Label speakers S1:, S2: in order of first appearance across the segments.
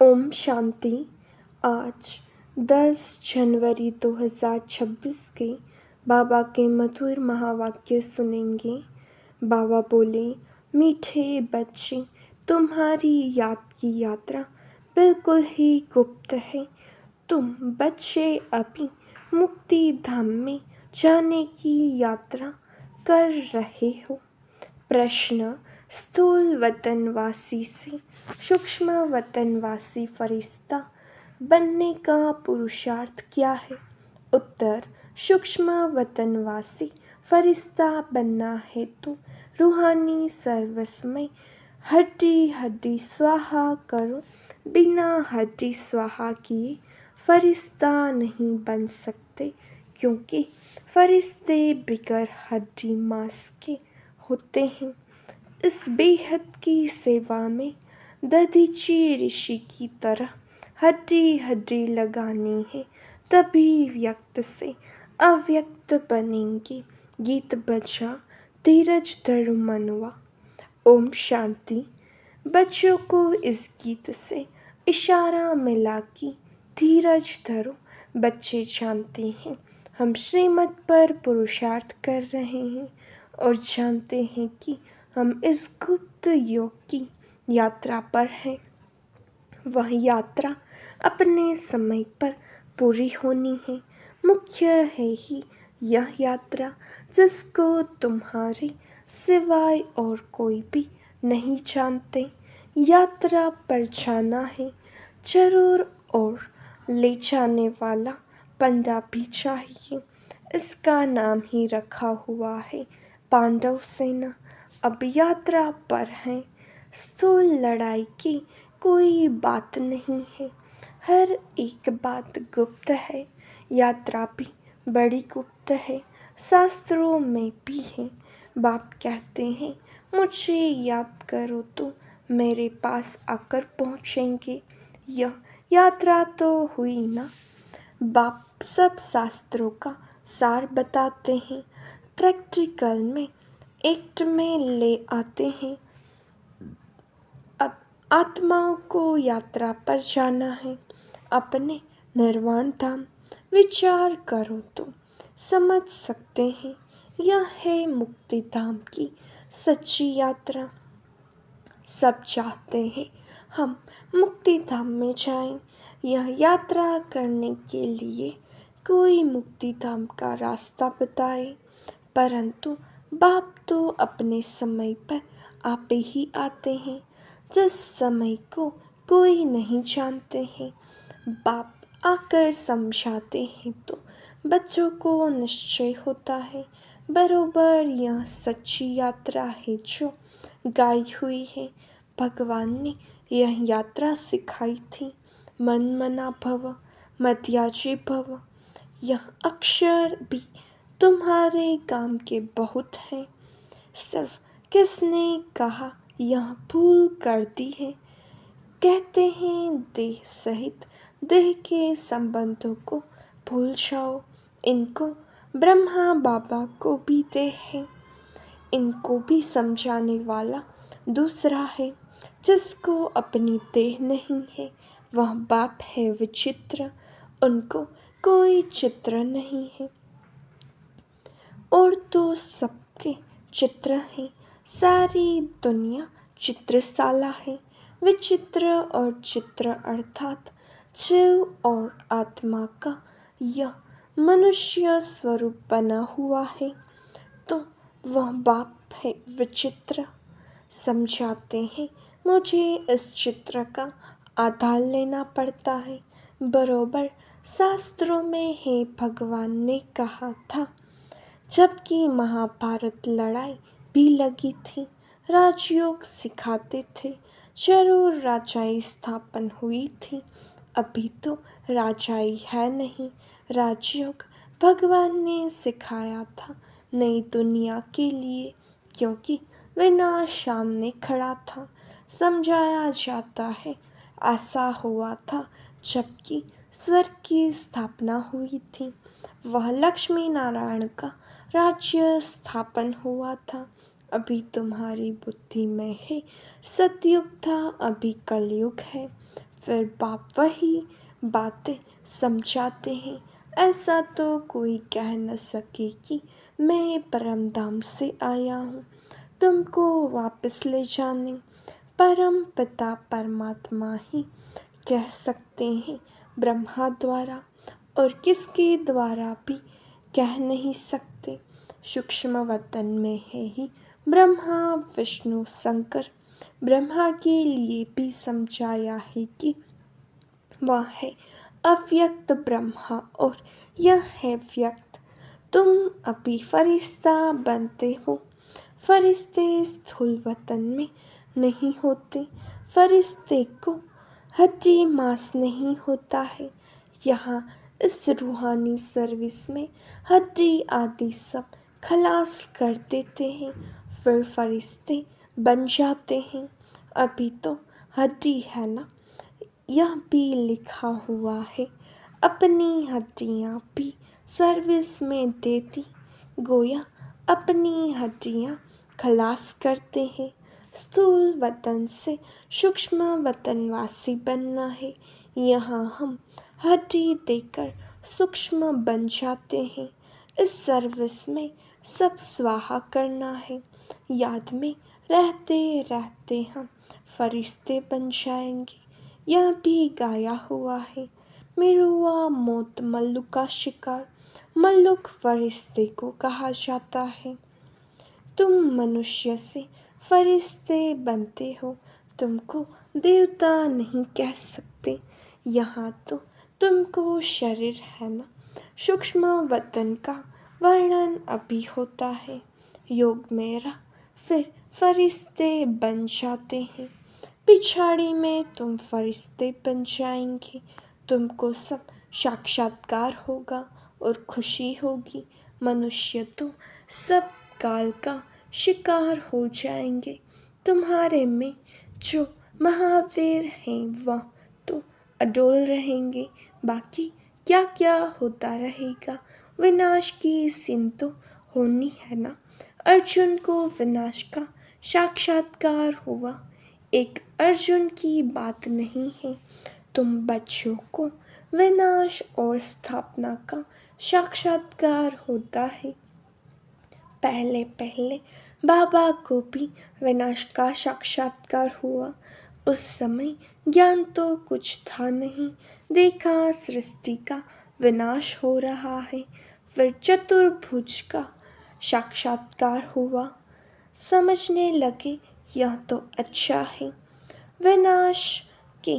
S1: ओम शांति। आज 10 जनवरी 2026 के बाबा के मधुर महावाक्य सुनेंगे। बाबा बोले, मीठे बच्चे, तुम्हारी याद की यात्रा बिल्कुल ही गुप्त है। तुम बच्चे अभी मुक्ति धाम में जाने की यात्रा कर रहे हो। प्रश्न, स्थूल वतनवासी से सूक्ष्म वतनवासी फरिश्ता बनने का पुरुषार्थ क्या है? उत्तर, सूक्ष्म वतनवासी फरिश्ता बनना है तो रूहानी सर्वस्मय हड्डी हड्डी स्वाहा करो। बिना हड्डी स्वाहा किए फरिश्ता नहीं बन सकते, क्योंकि फरिश्ते बिगर हड्डी मांस के होते हैं। इस बेहद की सेवा में दधीची ऋषि की तरह हड्डी हड्डी लगानी है, तभी व्यक्त से अव्यक्त बनेंगे। गीत बजा, धीरज धरो मनवा। ओम शांति। बच्चों को इस गीत से इशारा मिला कि धीरज धरो। बच्चे जानते हैं हम श्रीमत पर पुरुषार्थ कर रहे हैं और जानते हैं कि हम इस गुप्त योग की यात्रा पर हैं। वह यात्रा अपने समय पर पूरी होनी है। मुख्य है ही यह यात्रा जिसको तुम्हारे सिवाय और कोई भी नहीं जानते। यात्रा पर जाना है जरूर, और ले जाने वाला पंडा भी चाहिए। इसका नाम ही रखा हुआ है पांडव सेना। अब यात्रा पर हैं। स्थूल लड़ाई की कोई बात नहीं है, हर एक बात गुप्त है। यात्रा भी बड़ी गुप्त है, शास्त्रों में भी है। बाप कहते हैं, मुझे याद करो तो मेरे पास आकर पहुँचेंगे। यह यात्रा तो हुई ना। बाप सब शास्त्रों का सार बताते हैं, प्रैक्टिकल में एक्ट में ले आते हैं। अब आत्माओं को यात्रा पर जाना है, अपने निर्वाण धाम। विचार करो तो समझ सकते हैं, यह है मुक्ति धाम की सच्ची यात्रा। सब चाहते हैं हम मुक्ति धाम में जाएं। यह यात्रा करने के लिए कोई मुक्ति धाम का रास्ता बताए, परंतु बाप तो अपने समय पर आप ही आते हैं, जिस समय को कोई नहीं जानते हैं। बाप आकर समझाते हैं तो बच्चों को निश्चय होता है, बरोबर यह सच्ची यात्रा है जो गाई हुई है। भगवान ने यह यात्रा सिखाई थी। मन मना भव, मध्याजी भव। यह अक्षर भी तुम्हारे काम के बहुत हैं। सिर्फ किसने कहा यह भूल कर दी है। कहते हैं देह सहित देह के संबंधों को भूल जाओ। इनको ब्रह्मा बाबा को भी देह है। इनको भी समझाने वाला दूसरा है, जिसको अपनी देह नहीं है। वह बाप है विचित्र, उनको कोई चित्र नहीं है। और तो सबके चित्र हैं, सारी दुनिया चित्रशाला है। विचित्र और चित्र अर्थात जीव और आत्मा का यह मनुष्य स्वरूप बना हुआ है, तो वह बाप है विचित्र। समझाते हैं, मुझे इस चित्र का आधार लेना पड़ता है, बरोबर शास्त्रों में है भगवान ने कहा था। जबकि महाभारत लड़ाई भी लगी थी, राजयोग सिखाते थे, जरूर राजाई स्थापन हुई थी। अभी तो राजाई है नहीं, राजयोग भगवान ने सिखाया था नई दुनिया के लिए, क्योंकि विनाश सामने खड़ा था। समझाया जाता है ऐसा हुआ था जबकि स्वर्ग की स्थापना हुई थी। वह लक्ष्मी नारायण का राज्य स्थापन हुआ था। अभी तुम्हारी बुद्धि में है सतयुग था, अभी कलयुग है। फिर बाप वही बातें समझाते हैं। ऐसा तो कोई कह न सके कि मैं परम धाम से आया हूँ तुमको वापस ले जाने। परम पिता परमात्मा ही कह सकते हैं ब्रह्मा द्वारा, और किसके द्वारा भी कह नहीं सकते। सूक्ष्म वतन में है ही ब्रह्मा विष्णु शंकर। ब्रह्मा के लिए भी समझाया है कि वह है अव्यक्त ब्रह्मा और यह है व्यक्त। तुम अभी फरिश्ता बनते हो। फरिश्ते स्थूल वतन में नहीं होते। फरिश्ते को हड्डी मांस नहीं होता है। यहाँ इस रूहानी सर्विस में हड्डी आदि सब खलास कर देते हैं, फिर फरिश्ते बन जाते हैं। अभी तो हड्डी है ना, यह भी लिखा हुआ है। अपनी हड्डियाँ भी सर्विस में देती, गोया अपनी हड्डियाँ खलास करते हैं। स्थूल वतन से सूक्ष्म वतनवासी बनना है। यहाँ हम हड्डी देकर सूक्ष्म बन जाते हैं। इस सर्विस में सब स्वाहा करना है। याद में रहते रहते हम फरिश्ते बन जाएंगे। यह भी गाया हुआ है। मेरुआ मौत मल्लुक का शिकार। मल्लुक फरिश्ते को कहा जाता है। तुम मनुष्य से फरिश्ते बनते हो, तुमको देवता नहीं कह सकते। यहाँ तो तुमको शरीर है ना। सूक्ष्म वतन का वर्णन अभी होता है। योग मेरा फिर फरिश्ते बन जाते हैं। पिछाड़ी में तुम फरिश्ते बन जाएंगे। तुमको सब साक्षात्कार होगा और खुशी होगी। मनुष्य तो सब काल का शिकार हो जाएंगे। तुम्हारे में जो महावीर हैं वह तो अडोल रहेंगे। बाकी क्या क्या होता रहेगा। विनाश की सीन तो होनी है ना। अर्जुन को विनाश का साक्षात्कार हुआ। एक अर्जुन की बात नहीं है। तुम बच्चों को विनाश और स्थापना का साक्षात्कार होता है। पहले पहले बाबा को भी विनाश का साक्षात्कार हुआ। उस समय ज्ञान तो कुछ था नहीं। देखा सृष्टि का विनाश हो रहा है। फिर चतुर्भुज का साक्षात्कार हुआ। समझने लगे यह तो अच्छा है। विनाश के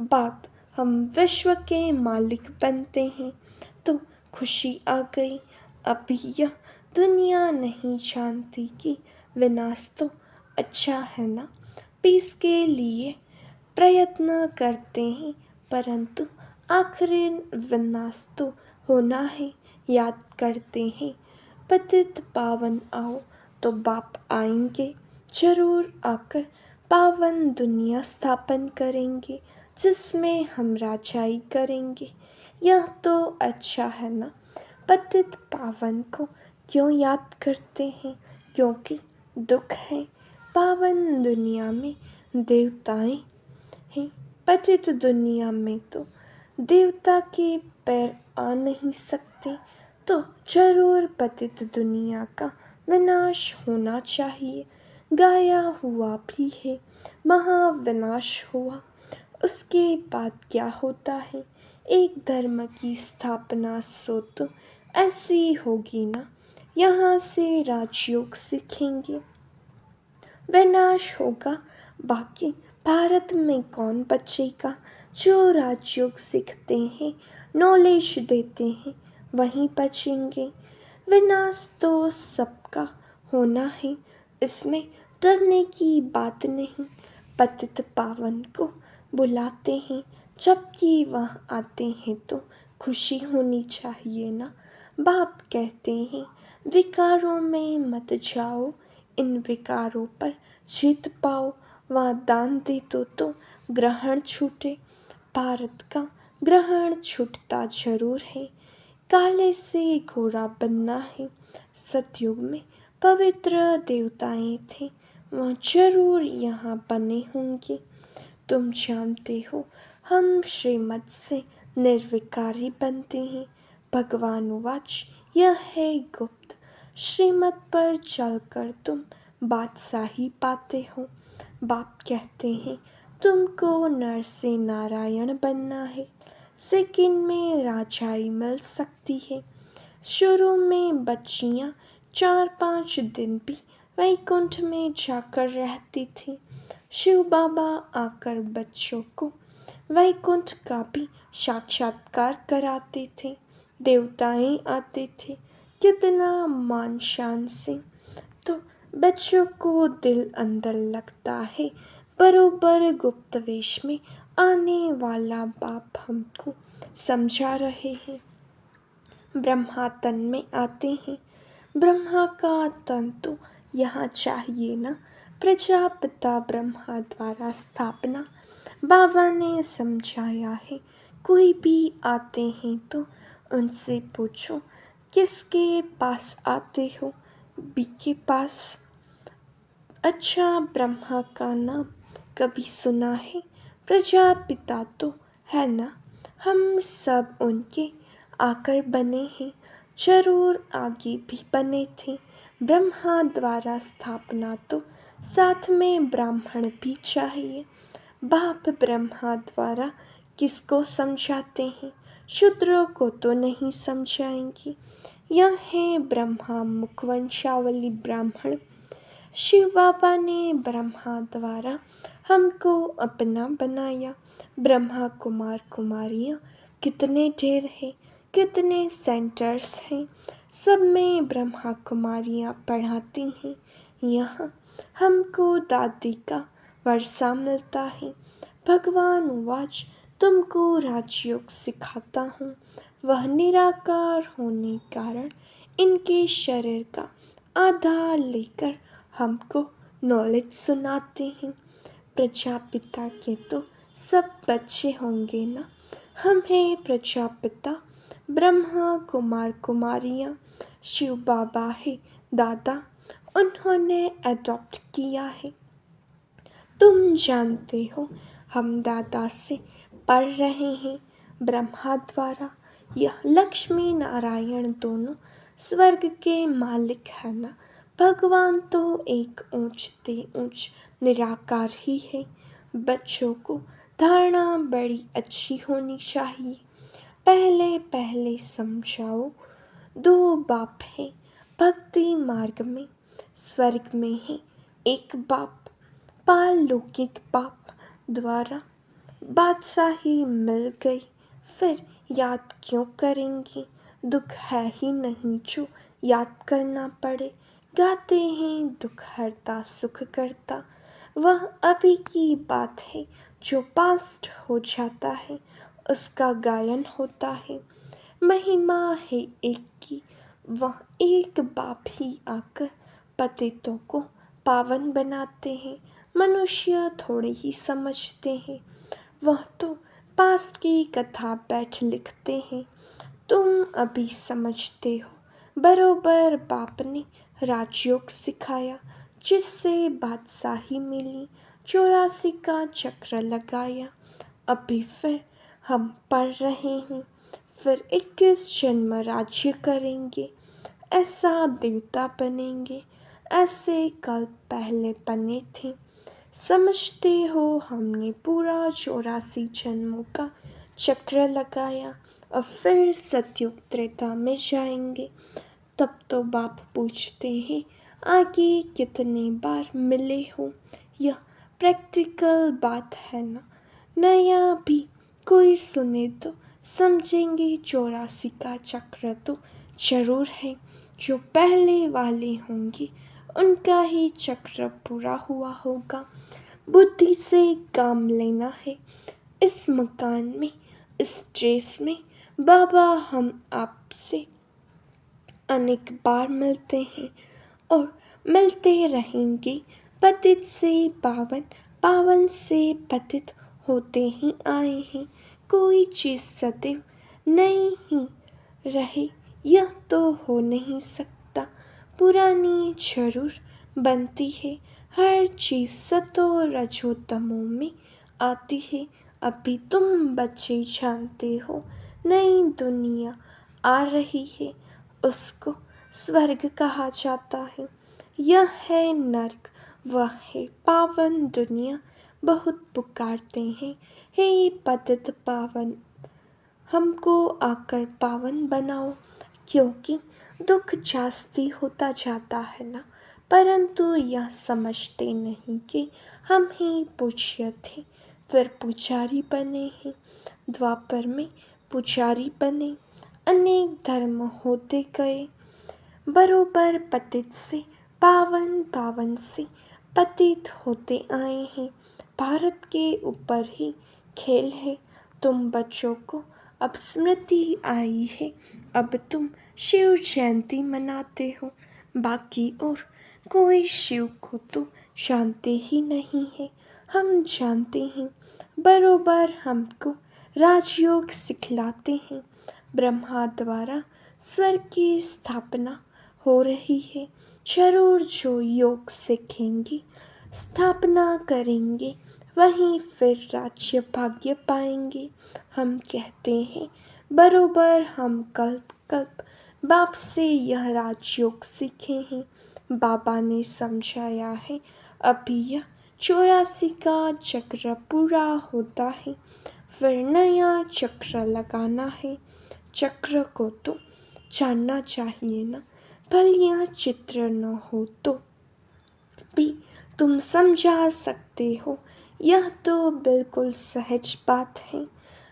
S1: बाद हम विश्व के मालिक बनते हैं तो खुशी आ गई। अभी यह दुनिया नहीं जानती कि विनाश तो अच्छा है ना। पीस के लिए प्रयत्न करते हैं, परंतु आखिरी विनाश तो होना है। याद करते हैं पतित पावन आओ तो बाप आएंगे जरूर आकर पावन दुनिया स्थापन करेंगे, जिसमें हम राजाई करेंगे। यह तो अच्छा है ना। पतित पावन को क्यों याद करते हैं? क्योंकि दुख है। पावन दुनिया में देवताएं हैं। पतित दुनिया में तो देवता के पैर आ नहीं सकते। तो जरूर पतित दुनिया का विनाश होना चाहिए। गाया हुआ भी है महाविनाश हुआ। उसके बाद क्या होता है? एक धर्म की स्थापना सो तो ऐसी होगी ना। यहाँ से राजयोग सीखेंगे। विनाश होगा, बाकी भारत में कौन बचेगा? जो राजयोग सीखते हैं, नॉलेज देते हैं, वहीं बचेंगे। विनाश तो सबका होना है, इसमें डरने की बात नहीं। पतित पावन को बुलाते हैं, जबकि वह आते हैं तो खुशी होनी चाहिए ना। बाप कहते हैं विकारों में मत जाओ, इन विकारों पर जीत पाओ। वहाँ दान दे दो तो ग्रहण छूटे। भारत का ग्रहण छूटता जरूर है। काले से घोड़ा बनना है। सतयुग में पवित्र देवताएं थे, वह जरूर यहाँ बने होंगे। तुम जानते हो हम श्रीमत से निर्विकारी बनते हैं। भगवान उवाच, यह है गुप्त। श्रीमत पर चलकर तुम बादशाही पाते हो। बाप कहते हैं तुमको नर से नारायण बनना है, सेकंड में राजाई मिल सकती है। शुरू में बच्चियां 4-5 दिन भी वैकुंठ में जाकर रहती थी। शिव बाबा आकर बच्चों को वैकुंठ का भी साक्षात्कार कराते थे। देवताएं आते थे, कितना मान शान से। तो बच्चों को दिल अंदर लगता है बरोबर गुप्त वेश में आने वाला बाप हमको समझा रहे हैं। ब्रह्मा तन में आते हैं। ब्रह्मा का तन तो यहाँ चाहिए ना। प्रजापिता ब्रह्मा द्वारा स्थापना बाबा ने समझाया है। कोई भी आते हैं तो उनसे पूछो किसके पास आते हो, बी के पास। अच्छा, ब्रह्मा का नाम कभी सुना है? प्रजापिता तो है ना, हम सब उनके आकर बने हैं। जरूर आगे भी बने थे। ब्रह्मा द्वारा स्थापना तो साथ में ब्राह्मण भी चाहिए। बाप ब्रह्मा द्वारा किसको समझाते हैं? शूद्रों को तो नहीं समझाएंगे। यह है ब्रह्मा मुखवंशावली ब्राह्मण। शिव बाबा ने ब्रह्मा द्वारा हमको अपना बनाया। ब्रह्मा कुमार कुमारियाँ कितने ढेर हैं, कितने सेंटर्स हैं, सब में ब्रह्मा कुमारियाँ पढ़ाती हैं। यहाँ हमको दादी का वर्षा मिलता है। भगवान वाच, तुमको राजयोग सिखाता हूँ। वह निराकार होने कारण इनके शरीर का आधार लेकर हमको नॉलेज सुनाते हैं। प्रजापिता के तो सब बच्चे होंगे ना। हम हैं प्रजापिता, ब्रह्मा कुमार कुमारियाँ। शिव बाबा है दादा, उन्होंने अडॉप्ट किया है। तुम जानते हो हम दादा से पढ़ रहे हैं ब्रह्मा द्वारा। यह लक्ष्मी नारायण दोनों स्वर्ग के मालिक है ना। भगवान तो एक ऊंचते ऊंच निराकार ही है। बच्चों को धारणा बड़ी अच्छी होनी चाहिए। पहले पहले समझाओ, 2 बाप हैं भक्ति मार्ग में। स्वर्ग में है एक बाप, पारलौकिक बाप द्वारा बादशाही मिल गई, फिर याद क्यों करेंगे? दुख है ही नहीं जो याद करना पड़े। गाते हैं दुख हरता सुख करता, वह अभी की बात है। जो पास्ट हो जाता है उसका गायन होता है। महिमा है एक की, वह एक बाप ही आकर पतितों को पावन बनाते हैं। मनुष्य थोड़े ही समझते हैं, वह तो पास्ट की कथा बैठ लिखते हैं। तुम अभी समझते हो। बरोबर बाप ने राजयोग सिखाया, जिससे बादशाही मिली। 84 का चक्र लगाया। अभी फिर हम पढ़ रहे हैं, फिर 21 जन्म राज्य करेंगे। ऐसा देवता बनेंगे, ऐसे कल पहले बने थे। समझते हो हमने पूरा 84 जन्मों का चक्र लगाया और फिर सतयुग त्रेता में जाएंगे। तब तो बाप पूछते हैं आगे कितने बार मिले हो। यह प्रैक्टिकल बात है ना। नया भी कोई सुने तो समझेंगे 84 का चक्र तो जरूर है। जो पहले वाले होंगे उनका ही चक्र पूरा हुआ होगा। बुद्धि से काम लेना है। इस मकान में, इस ड्रेस में बाबा हम आपसे अनेक बार मिलते हैं और मिलते रहेंगे। पतित से पावन, पावन से पतित होते ही आए हैं। कोई चीज़ सदैव नहीं ही रहे, यह तो हो नहीं सकता। पुरानी जरूर बनती है, हर चीज़ सतो रजो तमो में आती है। अभी तुम बच्चे जानते हो नई दुनिया आ रही है, उसको स्वर्ग कहा जाता है। यह है नर्क, वह है पावन दुनिया। बहुत पुकारते हैं, हे पतित पावन, हमको आकर पावन बनाओ। क्योंकि दुख जास्ती होता जाता है ना, परंतु यह समझते नहीं कि हम ही पूज्य थे, फिर पुजारी बने हैं। द्वापर में पुजारी बने, अनेक धर्म होते गए, बरोबर पतित से पावन, पावन से पतित होते आए हैं। भारत के ऊपर ही खेल है, तुम बच्चों को अब स्मृति आई है, अब तुम शिव जयंती मनाते हो। बाकी और कोई शिव को तो जानते ही नहीं है, हम जानते हैं, बरोबर हमको राजयोग सिखलाते हैं। ब्रह्मा द्वारा स्वर्ग की स्थापना हो रही है, जरूर जो योग सीखेंगे, स्थापना करेंगे, वहीं फिर राज्य भाग्य पाएंगे। हम कहते हैं, बरोबर हम कल्प कल्प बाप से यह राजयोग सीखे हैं। बाबा ने समझाया है, अभी यह 84 का चक्र पूरा होता है, फिर नया चक्र लगाना है। चक्र को तो जानना चाहिए ना, भले यह चित्र न हो तो भी तुम समझा सकते हो, यह तो बिल्कुल सहज बात है।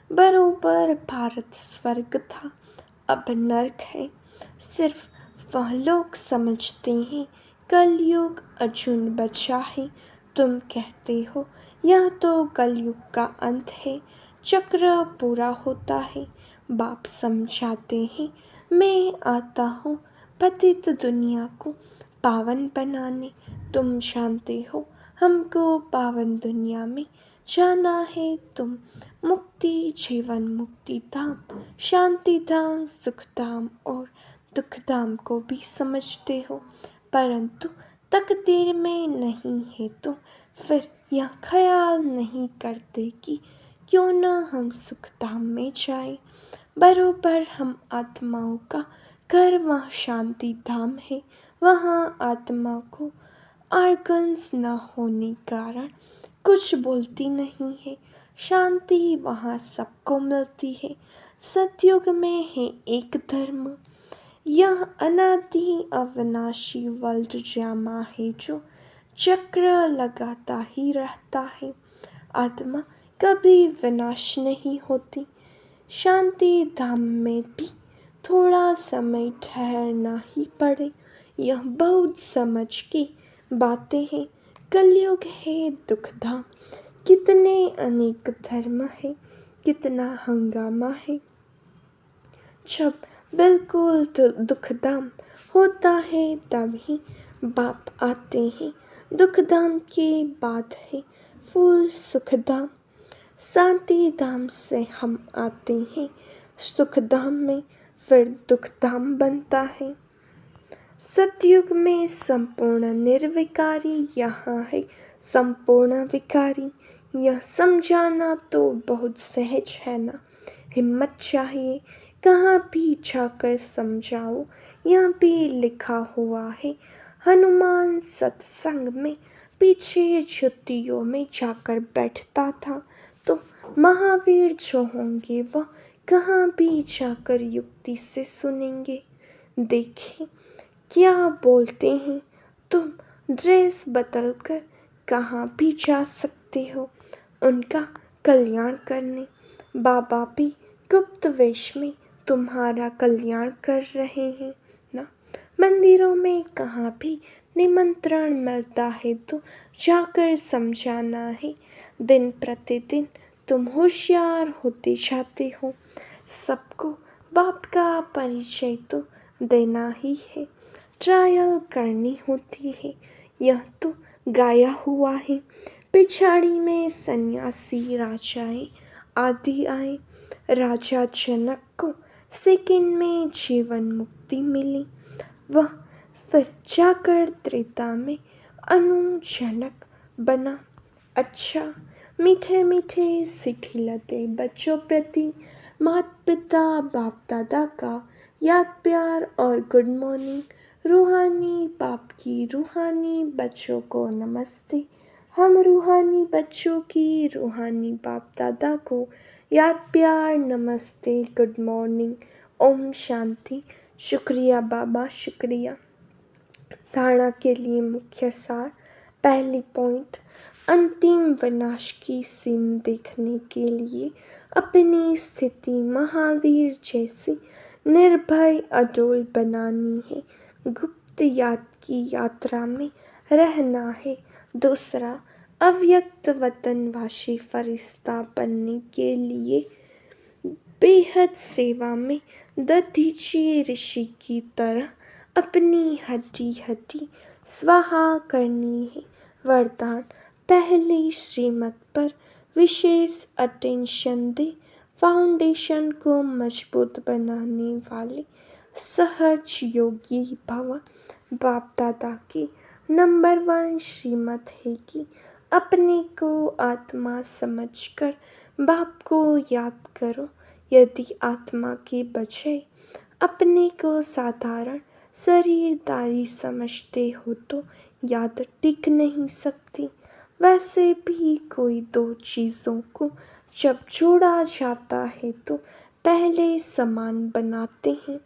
S1: बरोबर भारत स्वर्ग था, अब नर्क है, सिर्फ वह लोग समझते हैं। कलयुग अर्जुन बचा है, तुम कहते हो यह तो कलयुग का अंत है, चक्र पूरा होता है। बाप समझाते हैं, मैं आता हूँ पतित दुनिया को पावन बनाने। तुम जानते हो हमको पावन दुनिया में जाना है, तुम मुक्ति जीवन मुक्ति धाम, शांति धाम, सुख धाम और दुख धाम को भी समझते हो, परंतु तकदीर में नहीं है तो फिर यह ख्याल नहीं करते कि क्यों न हम सुख धाम में जाएं। बरोबर हम आत्माओं का घर वह शांति धाम है, वहाँ आत्मा को आर्गन्स न होने कारण कुछ बोलती नहीं है, शांति वहाँ सबको मिलती है। सतयुग में है एक धर्म, यह अनादि अविनाशी वर्ल्ड ड्रामा है जो चक्र लगाता ही रहता है। आत्मा कभी विनाश नहीं होती। शांति धाम में भी थोड़ा समय ठहरना ही पड़े, यह बहुत समझ की बातें हैं। कलयुग है दुख धाम, कितने अनेक धर्म है, कितना हंगामा है। जब बिल्कुल दुखधाम होता है तब ही बाप आते हैं, दुखधाम के बाद है फुल सुखधाम। शांति धाम से हम आते हैं सुखधाम में, फिर दुखधाम बनता है। सतयुग में संपूर्ण निर्विकारी, यहाँ है संपूर्ण विकारी। यह समझाना तो बहुत सहज है ना, हिम्मत चाहिए, कहाँ भी जाकर समझाओ। यहाँ भी लिखा हुआ है, हनुमान सत्संग में पीछे जुतियों में जाकर बैठता था, तो महावीर जो होंगे वह कहाँ भी जाकर युक्ति से सुनेंगे। देखिए क्या बोलते हैं, तुम ड्रेस बदलकर कहाँ भी जा सकते हो उनका कल्याण करने। बाबा भी गुप्त वेश में तुम्हारा कल्याण कर रहे हैं ना। मंदिरों में कहाँ भी निमंत्रण मिलता है तो जाकर समझाना है। दिन प्रतिदिन तुम होशियार होते जाते हो, सबको बाप का परिचय तो देना ही है, ट्रायल करनी होती है। यह तो गाया हुआ है, पिछाड़ी में सन्यासी राजाएं आदि आए। राजा जनक को सेकंड में जीवन मुक्ति मिली, वह फिर जाकर त्रेता में अनुजनक बना। अच्छा, मीठे मीठे से खिलते बच्चों प्रति माता पिता बाप दादा का याद प्यार और गुड मॉर्निंग। रूहानी बाप की रूहानी बच्चों को नमस्ते। हम रूहानी बच्चों की रूहानी बाप दादा को याद प्यार नमस्ते, गुड मॉर्निंग, ओम शांति। शुक्रिया बाबा, शुक्रिया। धारणा के लिए मुख्य सार। पहली पॉइंट, अंतिम विनाश की सीन देखने के लिए अपनी स्थिति महावीर जैसी निर्भय अडोल बनानी है। गुप्त याद की यात्रा में रहना है। दूसरा, अव्यक्त वतनवासी फरिश्ता बनने के लिए बेहद सेवा में दधीची ऋषि की तरह अपनी हड्डी हड्डी स्वाहा करनी है। वरदान, पहली श्रीमत पर विशेष अटेंशन दे। फाउंडेशन को मजबूत बनाने वाले सहज योगी भव। बाप दादा की नंबर 1 श्रीमत है कि अपने को आत्मा समझकर बाप को याद करो। यदि आत्मा के बजाय अपने को साधारण शरीरदारी समझते हो तो याद टिक नहीं सकती। वैसे भी कोई दो चीज़ों को जब जोड़ा जाता है तो पहले समान बनाते हैं।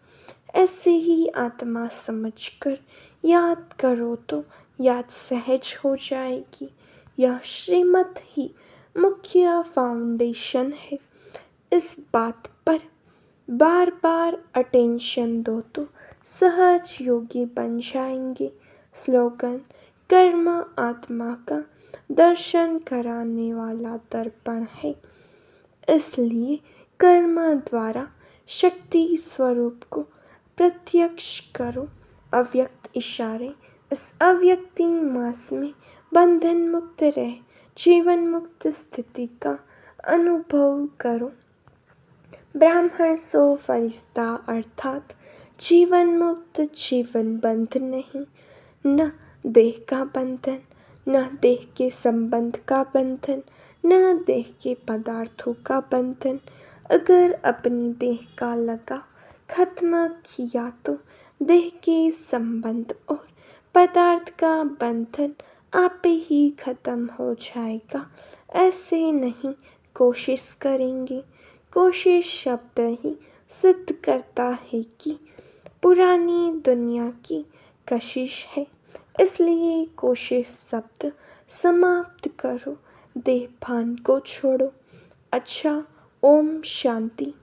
S1: ऐसे ही आत्मा समझकर याद करो तो याद सहज हो जाएगी। यह श्रीमत ही मुख्य फाउंडेशन है। इस बात पर बार बार अटेंशन दो तो सहज योगी बन जाएंगे। स्लोगन, कर्म आत्मा का दर्शन कराने वाला दर्पण है, इसलिए कर्म द्वारा शक्ति स्वरूप को प्रत्यक्ष करो। अव्यक्त इशारे, इस अव्यक्ति मास में बंधन मुक्त रह जीवन मुक्त स्थिति का अनुभव करो। ब्राह्मण सो फरिश्ता अर्थात जीवन मुक्त, जीवन बंध नहीं, न देह का बंधन, न देह के संबंध का बंधन, न देह के पदार्थों का बंधन। अगर अपनी देह का लगा खत्म किया तो देह के संबंध और पदार्थ का बंधन आप ही खत्म हो जाएगा। ऐसे नहीं कोशिश करेंगे। कोशिश शब्द ही सिद्ध करता है कि पुरानी दुनिया की कशिश है, इसलिए कोशिश शब्द समाप्त करो, देह भान को छोड़ो। अच्छा, ओम शांति।